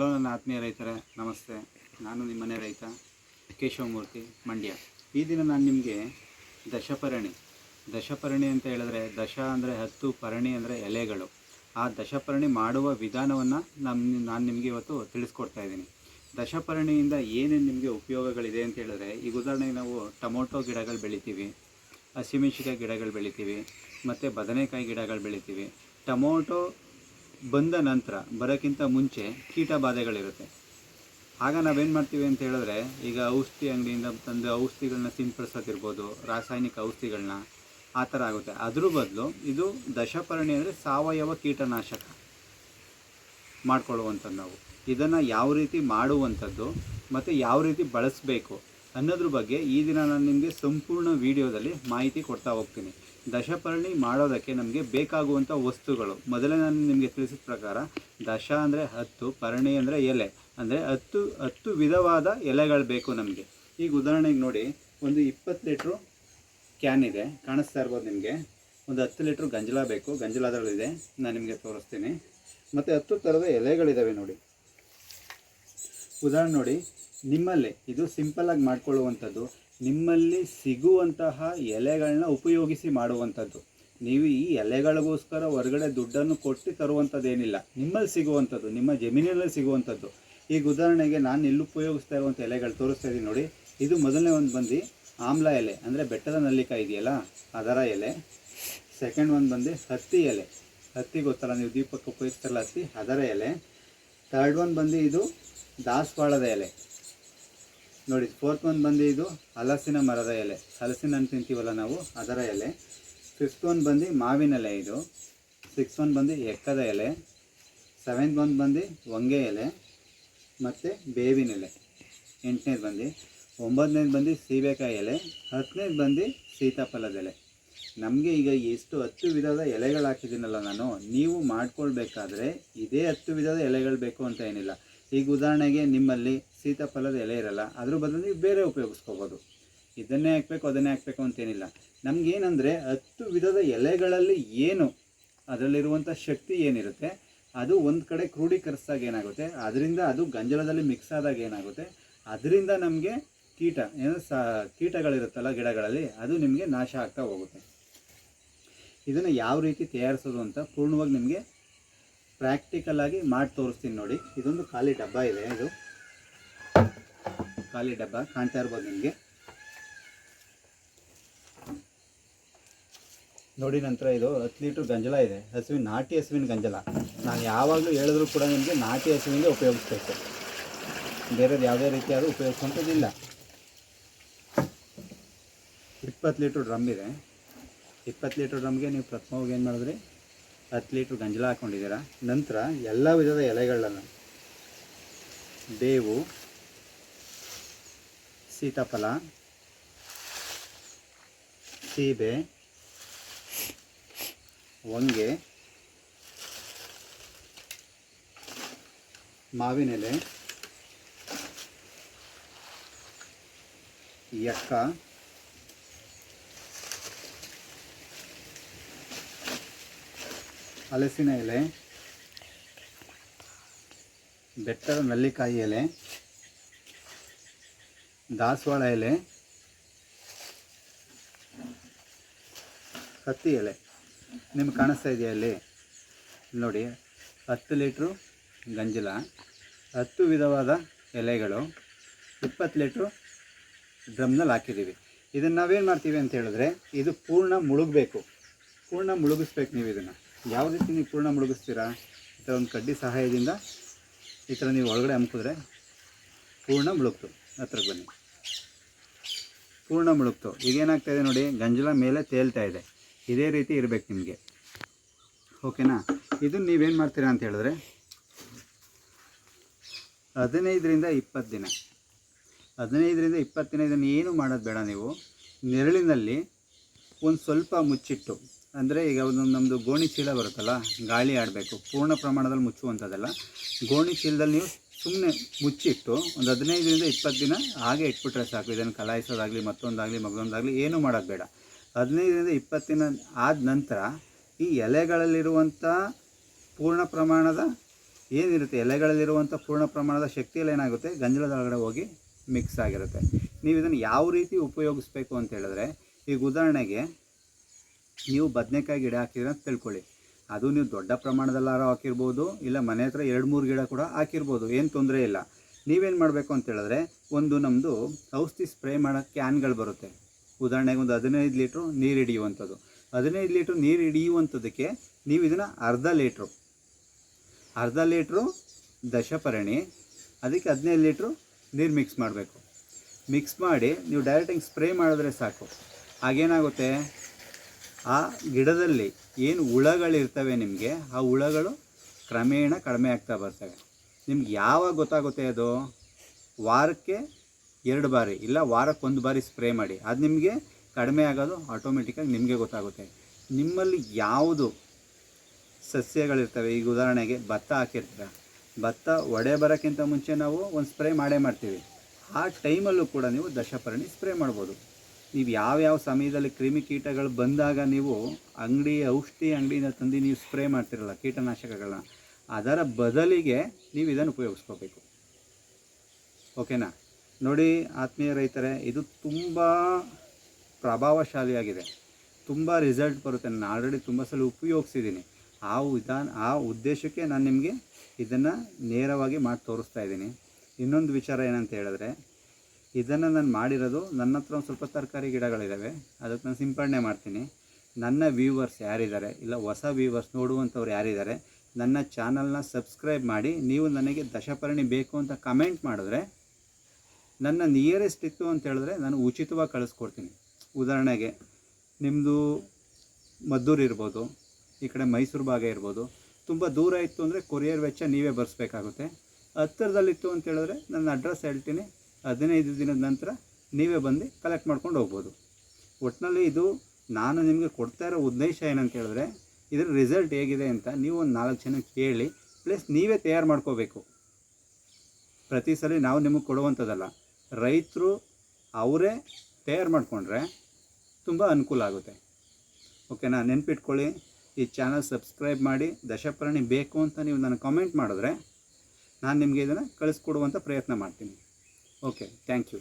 Hello ನನ್ನ ಆತ್ಮೀಯ ರೈತರೇ, ನಮಸ್ತೆ. ನಾನು ನಿಮ್ಮನೆ ರೈತ ಕೇಶವಮೂರ್ತಿ, ಮಂಡ್ಯ. ಈ ದಿನ ನಾನು ನಿಮಗೆ ದಶಪರ್ಣಿ ಅಂತ ಹೇಳಿದ್ರೆ, ದಶ ಅಂದರೆ 10, ಪರ್ಣಿ ಅಂದರೆ ಎಲೆಗಳು. ಆ ದಶಪರ್ಣಿ ಮಾಡುವ ವಿಧಾನವನ್ನು ನಾನು ನಿಮಗೆ ಇವತ್ತು ತಿಳಿಸ್ಕೊಡ್ತಾ ಇದ್ದೀನಿ. ದಶಪರ್ಣಿಯಿಂದ ಏನೇನು ನಿಮಗೆ ಉಪಯೋಗಗಳಿದೆ ಅಂತ ಹೇಳಿದ್ರೆ, ಈಗ ಉದಾಹರಣೆಗೆ ನಾವು ಟೊಮೊಟೊ ಗಿಡಗಳು ಬೆಳಿತೀವಿ, ಹಸಿಮೆಣಸಿಕಾಯಿ ಗಿಡಗಳು ಬೆಳಿತೀವಿ, ಮತ್ತು ಬದನೆಕಾಯಿ ಗಿಡಗಳು ಬೆಳಿತೀವಿ. ಟೊಮೊಟೊ ಬಂದ ನಂತರ ಬರೋಕ್ಕಿಂತ ಮುಂಚೆ ಕೀಟ ಬಾಧೆಗಳಿರುತ್ತೆ. ಆಗ ನಾವೇನು ಮಾಡ್ತೀವಿ ಅಂತ ಹೇಳಿದ್ರೆ, ಈಗ ಔಷಧಿ ಅಂಗಡಿಯಿಂದ ತಂದು ಔಷಧಿಗಳನ್ನ ಸಿಂಪಡಿಸೋದಿರ್ಬೋದು, ರಾಸಾಯನಿಕ ಔಷಧಿಗಳನ್ನ, ಆ ಥರ ಆಗುತ್ತೆ. ಅದ್ರ ಬದಲು ಇದು ದಶಪರ್ಣಿ ಅಂದರೆ ಸಾವಯವ ಕೀಟನಾಶಕ ಮಾಡ್ಕೊಳ್ಳುವಂಥದ್ದು. ನಾವು ಇದನ್ನು ಯಾವ ರೀತಿ ಮಾಡುವಂಥದ್ದು ಮತ್ತು ಯಾವ ರೀತಿ ಬಳಸಬೇಕು ಅನ್ನೋದ್ರ ಬಗ್ಗೆ ಈ ದಿನ ನಾನು ನಿಮಗೆ ಸಂಪೂರ್ಣ ವಿಡಿಯೋದಲ್ಲಿ ಮಾಹಿತಿ ಕೊಡ್ತಾ ಹೋಗ್ತೀನಿ. ದಶಪರ್ಣಿ ಮಾಡೋದಕ್ಕೆ ನಮಗೆ ಬೇಕಾಗುವಂಥ ವಸ್ತುಗಳು, ಮೊದಲೇ ನಾನು ನಿಮಗೆ ತಿಳಿಸಿದ ಪ್ರಕಾರ, ದಶ ಅಂದರೆ 10, ಪರ್ಣಿ ಅಂದರೆ ಎಲೆ, ಅಂದರೆ 10 ವಿಧವಾದ ಎಲೆಗಳು ಬೇಕು ನಮಗೆ. ಈಗ ಉದಾಹರಣೆಗೆ ನೋಡಿ, ಒಂದು 20 ಲೀಟ್ರು ಕ್ಯಾನ್ ಇದೆ, ಕಾಣಿಸ್ತಾ ಇರ್ಬೋದು ನಿಮಗೆ. ಒಂದು 10 ಲೀಟ್ರ್ ಗಂಜಲ ಬೇಕು, ಗಂಜಲದಲ್ಲಿದೆ, ನಾನು ನಿಮಗೆ ತೋರಿಸ್ತೀನಿ. ಮತ್ತು 10 ಥರದ ಎಲೆಗಳಿದ್ದಾವೆ ನೋಡಿ. ಉದಾಹರಣೆ ನೋಡಿ, ನಿಮ್ಮಲ್ಲಿ ಇದು ಸಿಂಪಲ್ಲಾಗಿ ಮಾಡ್ಕೊಳ್ಳುವಂಥದ್ದು, ನಿಮ್ಮಲ್ಲಿ ಸಿಗುವಂತಹ ಎಲೆಗಳನ್ನ ಉಪಯೋಗಿಸಿ ಮಾಡುವಂಥದ್ದು. ನೀವು ಈ ಎಲೆಗಳಿಗೋಸ್ಕರ ಹೊರಗಡೆ ದುಡ್ಡನ್ನು ಕೊಟ್ಟು ತರುವಂಥದ್ದೇನಿಲ್ಲ, ನಿಮ್ಮಲ್ಲಿ ಸಿಗುವಂಥದ್ದು, ನಿಮ್ಮ ಜಮೀನಿನಲ್ಲಿ ಸಿಗುವಂಥದ್ದು. ಈಗ ಉದಾಹರಣೆಗೆ ನಾನು ಇಲ್ಲಿ ಉಪಯೋಗಿಸ್ತಾ ಇರುವಂಥ ಎಲೆಗಳು ತೋರಿಸ್ತಾ ಇದ್ದೀನಿ ನೋಡಿ. ಇದು ಮೊದಲನೇ ಒಂದು ಬಂದು ಆಮ್ಲ ಎಲೆ, ಅಂದರೆ ಬೆಟ್ಟದ ನಲ್ಲಿಕಾಯಿ ಇದೆಯಲ್ಲ ಅದರ ಎಲೆ. ಸೆಕೆಂಡ್ ಒಂದು ಬಂದು ಹತ್ತಿ ಎಲೆ, ಹತ್ತಿ ಗೊತ್ತಲ್ಲ ನೀವು, ದೀಪಕ್ಕೆ ಉಪಯೋಗಿಸ್ತಾರಲ್ಲ ಹತ್ತಿ, ಅದರ ಎಲೆ. ಥರ್ಡ್ ಒಂದು ಬಂದು ಇದು ದಾಸವಾಳದ ಎಲೆ ನೋಡಿ. ಫೋರ್ತ್ ಒಂದು ಬಂದು ಇದು ಹಲಸಿನ ಮರದ ಎಲೆ, ಹಲಸಿನ ಹಣ್ಣು ತಿಂತೀವಲ್ಲ ನಾವು, ಅದರ ಎಲೆ. ಫಿಫ್ತ್ ಒಂದು ಬಂದು ಮಾವಿನ ಎಲೆ ಇದು. ಸಿಕ್ಸ್ ಒಂದು ಬಂದು ಎಕ್ಕದ ಎಲೆ. ಸೆವೆಂತ್ ಒಂದು ಬಂದು ಹೊಂಗೆ ಎಲೆ ಮತ್ತು ಬೇವಿನ ಎಲೆ. 8ನೇದು ಬಂದು, 9ನೇದು ಬಂದು ಸೀಬೆಕಾಯಿ ಎಲೆ. 10ನೇದು ಬಂದು ಸೀತಾಫಲದ ಎಲೆ. ನಮಗೆ ಈಗ ಎಷ್ಟು 10 ವಿಧದ ಎಲೆಗಳು ಹಾಕಿದ್ದೀನಲ್ಲ ನಾನು, ನೀವು ಮಾಡ್ಕೊಳ್ಬೇಕಾದ್ರೆ ಇದೇ 10 ವಿಧದ ಎಲೆಗಳು ಬೇಕು ಅಂತ ಏನಿಲ್ಲ. ಈಗ ಉದಾಹರಣೆಗೆ ನಿಮ್ಮಲ್ಲಿ ಸೀತಾಫಲದ ಎಲೆ ಇರಲ್ಲ, ಅದ್ರ ಬದಲು ನೀವು ಬೇರೆ ಉಪಯೋಗಿಸ್ಕೋಬೋದು. ಇದನ್ನೇ ಹಾಕಬೇಕು ಅದನ್ನೇ ಹಾಕಬೇಕು ಅಂತೇನಿಲ್ಲ. ನಮಗೇನೆಂದರೆ 10 ವಿಧದ ಎಲೆಗಳಲ್ಲಿ ಏನು ಅದರಲ್ಲಿರುವಂಥ ಶಕ್ತಿ ಏನಿರುತ್ತೆ ಅದು ಒಂದು ಕಡೆ ಕ್ರೋಢೀಕರಿಸಿದಾಗ ಏನಾಗುತ್ತೆ, ಅದರಿಂದ ಅದು ಗಂಜಲದಲ್ಲಿ ಮಿಕ್ಸ್ ಆದಾಗ ಏನಾಗುತ್ತೆ, ಅದರಿಂದ ನಮಗೆ ಕೀಟಗಳಿರುತ್ತಲ್ಲ ಗಿಡಗಳಲ್ಲಿ, ಅದು ನಿಮಗೆ ನಾಶ ಆಗ್ತಾ ಹೋಗುತ್ತೆ. ಇದನ್ನು ಯಾವ ರೀತಿ ತಯಾರಿಸೋದು ಅಂತ ಪೂರ್ಣವಾಗಿ ನಿಮಗೆ ಪ್ರಾಕ್ಟಿಕಲಾಗಿ ಮಾಡಿ ತೋರಿಸ್ತೀನಿ ನೋಡಿ. ಇದೊಂದು ಖಾಲಿ ಡಬ್ಬ ಇದೆ, ಇದು ಖಾಲಿ ಡಬ್ಬ ಕಾಣ್ತಾ ಇರ್ಬೋದು ನಿಮಗೆ ನೋಡಿ. ನಂತರ ಇದು 10 ಲೀಟ್ರ್ ಗಂಜಲ ಇದೆ, ನಾಟಿ ಹಸುವಿನ ಗಂಜಲ. ನಾನು ಯಾವಾಗಲೂ ಹೇಳಿದ್ರು ಕೂಡ ನಿಮಗೆ ನಾಟಿ ಹಸುವಿಂದ ಉಪಯೋಗಿಸ್ಬೇಕು, ಬೇರೆದು ಯಾವುದೇ ರೀತಿಯಾದ ಉಪಯೋಗಿಸುವಂಥದ್ದಿಲ್ಲ. 20 ಲೀಟ್ರ್ ಡ್ರಮ್ ಇದೆ. 20 ಲೀಟ್ರ್ ಡ್ರಮ್ಗೆ ನೀವು ಪ್ರಥಮವಾಗಿ ಏನು ಮಾಡಿದ್ರಿ, 10 ಲೀಟ್ರ್ ಗಂಜಲ ಹಾಕ್ಕೊಂಡಿದ್ದೀರಾ. ನಂತರ ಎಲ್ಲ ವಿಧದ ಎಲೆಗಳನ್ನು, ಬೇವು, ಸೀತಾಫಲ, ಸೀಬೆ, ಹೊಂಗೆ, ಮಾವಿನ ಎಲೆ, ಎಕ್ಕ, ಹಲಸಿನ ಎಲೆ, ಬೆಟ್ಟದ ನಲ್ಲಿಕಾಯಿ ಎಲೆ, ದಾಸವಾಳ ಎಲೆ, ಹತ್ತಿ ಎಲೆ ನಿಮ್ಗೆ ಕಾಣಿಸ್ತಾ ಇದೆಯಾ ಅಲ್ಲಿ ನೋಡಿ. 10 ಲೀಟ್ರು ಗಂಜಲ, 10 ವಿಧವಾದ ಎಲೆಗಳು, 20 ಲೀಟ್ರು ಡ್ರಮ್ನಲ್ಲಿ ಹಾಕಿದ್ದೀವಿ. ಇದನ್ನು ನಾವೇನು ಮಾಡ್ತೀವಿ ಅಂತ ಹೇಳಿದ್ರೆ, ಇದು ಪೂರ್ಣ ಮುಳುಗಬೇಕು, ಪೂರ್ಣ ಮುಳುಗಿಸ್ಬೇಕು. ನೀವು ಇದನ್ನು ಯಾವ ರೀತಿ ನೀವು ಪೂರ್ಣ ಮುಳುಗಿಸ್ತೀರಾ, ಈ ಥರ ಒಂದು ಕಡ್ಡಿ ಸಹಾಯದಿಂದ ಈ ಥರ ನೀವು ಒಳಗಡೆ ಅಮ್ಕಿದ್ರೆ ಪೂರ್ಣ ಮುಳುಗ್ತು. ಹತ್ರಕ್ಕೆ ಬನ್ನಿ, ಪೂರ್ಣ ಮುಳುಗ್ತು. ಈಗೇನಾಗ್ತಾಯಿದೆ ನೋಡಿ, ಗಂಜಲ ಮೇಲೆ ತೇಲ್ತಾ ಇದೆ. ಇದೇ ರೀತಿ ಇರಬೇಕು ನಿಮಗೆ, ಓಕೆನಾ. ಇದನ್ನು ನೀವೇನು ಮಾಡ್ತೀರಾ ಅಂತ ಹೇಳಿದ್ರೆ, 15ರಿಂದ 20 ದಿನ, 15ರಿಂದ 20 ದಿನ ಇದನ್ನು ಏನು ಮಾಡೋದು ಬೇಡ. ನೀವು ನೆರಳಿನಲ್ಲಿ ಒಂದು ಸ್ವಲ್ಪ ಮುಚ್ಚಿಟ್ಟು, ಅಂದರೆ ಈಗ ಒಂದು ನಮ್ಮದು ಗೋಣಿ ಚೀಲ ಬರುತ್ತಲ್ಲ, ಗಾಳಿ ಆಡಬೇಕು, ಪೂರ್ಣ ಪ್ರಮಾಣದಲ್ಲಿ ಮುಚ್ಚುವಂಥದ್ದಲ್ಲ. ಗೋಣಿ ಚೀಲದಲ್ಲಿ ನೀವು ಸುಮ್ಮನೆ ಮುಚ್ಚಿಟ್ಟು ಒಂದು 15ರಿಂದ 20 ದಿನ ಹಾಗೆ ಇಟ್ಬಿಟ್ರೆ ಸಾಕು. ಇದನ್ನು ಕಲಾಯಿಸೋದಾಗಲಿ ಮತ್ತೊಂದಾಗಲಿ ಮಗದೊಂದಾಗಲಿ ಏನೂ ಮಾಡೋದು ಬೇಡ. 15ರಿಂದ 20 ದಿನ ಆದ ನಂತರ ಈ ಎಲೆಗಳಲ್ಲಿರುವಂಥ ಪೂರ್ಣ ಪ್ರಮಾಣದ ಏನಿರುತ್ತೆ ಎಲೆಗಳಲ್ಲಿರುವಂಥ ಪೂರ್ಣ ಪ್ರಮಾಣದ ಶಕ್ತಿಯಲ್ಲಿ ಏನಾಗುತ್ತೆ ಗಂಜಲದ ಒಳಗಡೆ ಹೋಗಿ ಮಿಕ್ಸ್ ಆಗಿರುತ್ತೆ. ನೀವು ಇದನ್ನು ಯಾವ ರೀತಿ ಉಪಯೋಗಿಸ್ಬೇಕು ಅಂತ ಹೇಳಿದ್ರೆ, ಈಗ ಉದಾಹರಣೆಗೆ ನೀವು ಬದನೆಕಾಯಿ ಗಿಡ ಹಾಕಿದ್ರೆ ಅಂತ ತಿಳ್ಕೊಳ್ಳಿ. ಅದು ನೀವು ದೊಡ್ಡ ಪ್ರಮಾಣದಲ್ಲಾರು ಹಾಕಿರ್ಬೋದು, ಇಲ್ಲ ಮನೆ ಹತ್ರ 2-3 ಗಿಡ ಕೂಡ ಹಾಕಿರ್ಬೋದು, ಏನು ತೊಂದರೆ ಇಲ್ಲ. ನೀವೇನು ಮಾಡಬೇಕು ಅಂತ ಹೇಳಿದ್ರೆ, ಒಂದು ನಮ್ಮದು ಔಷಧಿ ಸ್ಪ್ರೇ ಮಾಡೋ ಕ್ಯಾನ್ಗಳು ಬರುತ್ತೆ. ಉದಾಹರಣೆಗೆ ಒಂದು 15 ಲೀಟ್ರು ನೀರು ಹಿಡಿಯುವಂಥದ್ದು. 15 ಲೀಟ್ರ್ ನೀರು ಹಿಡಿಯುವಂಥದ್ದಕ್ಕೆ ನೀವು ಇದನ್ನು ಅರ್ಧ ಲೀಟ್ರು ದಶಪರ್ಣಿ, ಅದಕ್ಕೆ 15 ಲೀಟ್ರು ನೀರು ಮಿಕ್ಸ್ ಮಾಡಬೇಕು. ಮಿಕ್ಸ್ ಮಾಡಿ ನೀವು ಡೈರೆಕ್ಟಾಗಿ ಸ್ಪ್ರೇ ಮಾಡಿದ್ರೆ ಸಾಕು. ಆಗೇನಾಗುತ್ತೆ, ಆ ಗಿಡದಲ್ಲಿ ಏನು ಹುಳಗಳಿರ್ತವೆ ನಿಮಗೆ, ಆ ಹುಳಗಳು ಕ್ರಮೇಣ ಕಡಿಮೆ ಆಗ್ತಾ ಬರ್ತವೆ. ನಿಮ್ಗೆ ಯಾವಾಗ ಗೊತ್ತಾಗುತ್ತೆ ಅದು, ವಾರಕ್ಕೆ 2 ಬಾರಿ ಇಲ್ಲ ವಾರಕ್ಕೆ 1 ಬಾರಿ ಸ್ಪ್ರೇ ಮಾಡಿ, ಅದು ನಿಮಗೆ ಕಡಿಮೆ ಆಗೋದು ಆಟೋಮೆಟಿಕ್ಕಾಗಿ ನಿಮಗೆ ಗೊತ್ತಾಗುತ್ತೆ. ನಿಮ್ಮಲ್ಲಿ ಯಾವುದು ಸಸ್ಯಗಳಿರ್ತವೆ, ಈಗ ಉದಾಹರಣೆಗೆ ಭತ್ತ ಹಾಕಿರ್ತೀರ, ಭತ್ತ ಒಡೆ ಬರೋಕ್ಕಿಂತ ಮುಂಚೆ ನಾವು ಒಂದು ಸ್ಪ್ರೇ ಮಾಡೇ ಮಾಡ್ತೀವಿ. ಆ ಟೈಮಲ್ಲೂ ಕೂಡ ನೀವು ದಶಪರ್ಣಿ ಸ್ಪ್ರೇ ಮಾಡ್ಬೋದು. ನೀವು ಯಾವ್ಯಾವ ಸಮಯದಲ್ಲಿ ಕ್ರಿಮಿಕೀಟಗಳು ಬಂದಾಗ ನೀವು ಔಷಧಿ ಅಂಗಡಿಯಿಂದ ತಂದು ನೀವು ಸ್ಪ್ರೇ ಮಾಡ್ತಿರಲ್ಲ ಕೀಟನಾಶಕಗಳನ್ನ, ಅದರ ಬದಲಿಗೆ ನೀವು ಇದನ್ನು ಉಪಯೋಗಿಸ್ಕೋಬೇಕು. ಓಕೆನಾ? ನೋಡಿ ಆತ್ಮೀಯ ರೈತರೇ, ಇದು ತುಂಬ ಪ್ರಭಾವಶಾಲಿಯಾಗಿದೆ, ತುಂಬ ರಿಸಲ್ಟ್ ಬರುತ್ತೆ. ನಾನು ಆಲ್ರೆಡಿ ತುಂಬ ಸಲ ಉಪಯೋಗಿಸಿದ್ದೀನಿ. ಆ ಉದ್ದೇಶಕ್ಕೆ ನಾನು ನಿಮಗೆ ಇದನ್ನು ನೇರವಾಗಿ ಮಾಡಿ ತೋರಿಸ್ತಾ ಇದ್ದೀನಿ. ಇನ್ನೊಂದು ವಿಚಾರ ಏನಂತ ಹೇಳಿದ್ರೆ, ಇದನ್ನು ನಾನು ಮಾಡಿರೋದು, ನನ್ನ ಹತ್ರ ಒಂದು ಸ್ವಲ್ಪ ತರಕಾರಿ ಗಿಡಗಳಿದ್ದಾವೆ, ಅದಕ್ಕೆ ನಾನು ಸಿಂಪಡಣೆ ಮಾಡ್ತೀನಿ. ನನ್ನ ವ್ಯೂವರ್ಸ್ ಯಾರಿದ್ದಾರೆ, ಇಲ್ಲ ಹೊಸ ವ್ಯೂವರ್ಸ್ ನೋಡುವಂಥವ್ರು ಯಾರಿದ್ದಾರೆ, ನನ್ನ ಚಾನಲ್ನ ಸಬ್ಸ್ಕ್ರೈಬ್ ಮಾಡಿ, ನೀವು ನನಗೆ ದಶಪರ್ಣಿ ಬೇಕು ಅಂತ ಕಮೆಂಟ್ ಮಾಡಿದ್ರೆ, ನನ್ನ ನಿಯರೆಸ್ಟ್ ಇತ್ತು ಅಂತ ಹೇಳಿದ್ರೆ ನಾನು ಉಚಿತವಾಗಿ ಕಳಿಸ್ಕೊಡ್ತೀನಿ. ಉದಾಹರಣೆಗೆ ನಿಮ್ಮದು ಮದ್ದೂರು ಇರ್ಬೋದು, ಈ ಕಡೆ ಮೈಸೂರು ಭಾಗ ಇರ್ಬೋದು, ತುಂಬ ದೂರ ಇತ್ತು ಅಂದರೆ ಕೊರಿಯರ್ ವೆಚ್ಚ ನೀವೇ ಬರೆಸ್ಬೇಕಾಗುತ್ತೆ. ಹತ್ತಿರದಲ್ಲಿತ್ತು ಅಂತ ಹೇಳಿದ್ರೆ ನನ್ನ ಅಡ್ರೆಸ್ ಹೇಳ್ತೀನಿ, 15 ದಿನದ ನಂತರ ನೀವೇ ಬಂದು ಕಲೆಕ್ಟ್ ಮಾಡ್ಕೊಂಡು ಹೋಗ್ಬೋದು. ಒಟ್ಟಿನಲ್ಲಿ ಇದು ನಾನು ನಿಮಗೆ ಕೊಡ್ತಾ ಇರೋ ಉದ್ದೇಶ ಏನಂತ ಹೇಳಿದ್ರೆ, ಇದರ ರಿಸಲ್ಟ್ ಹೇಗಿದೆ ಅಂತ ನೀವು ಒಂದು 4 ಜನಕ್ಕೆ ಕೇಳಿ, ಪ್ಲಸ್ ನೀವೇ ತಯಾರು ಮಾಡ್ಕೋಬೇಕು. ಪ್ರತಿ ಸಲ ನಾವು ನಿಮಗೆ ಕೊಡುವಂಥದ್ದಲ್ಲ, ರೈತರು ಅವರೇ ತಯಾರು ಮಾಡಿಕೊಂಡ್ರೆ ತುಂಬ ಅನುಕೂಲ ಆಗುತ್ತೆ. ಓಕೆನಾ? ನೆನ್ಪಿಟ್ಕೊಳ್ಳಿ, ಈ ಚಾನಲ್ ಸಬ್ಸ್ಕ್ರೈಬ್ ಮಾಡಿ, ದಶಪರ್ಣಿ ಬೇಕು ಅಂತ ನೀವು ನನಗೆ ಕಾಮೆಂಟ್ ಮಾಡಿದ್ರೆ ನಾನು ನಿಮಗೆ ಇದನ್ನು ಕಳಿಸ್ಕೊಡುವಂಥ ಪ್ರಯತ್ನ ಮಾಡ್ತೀನಿ. Okay, thank you.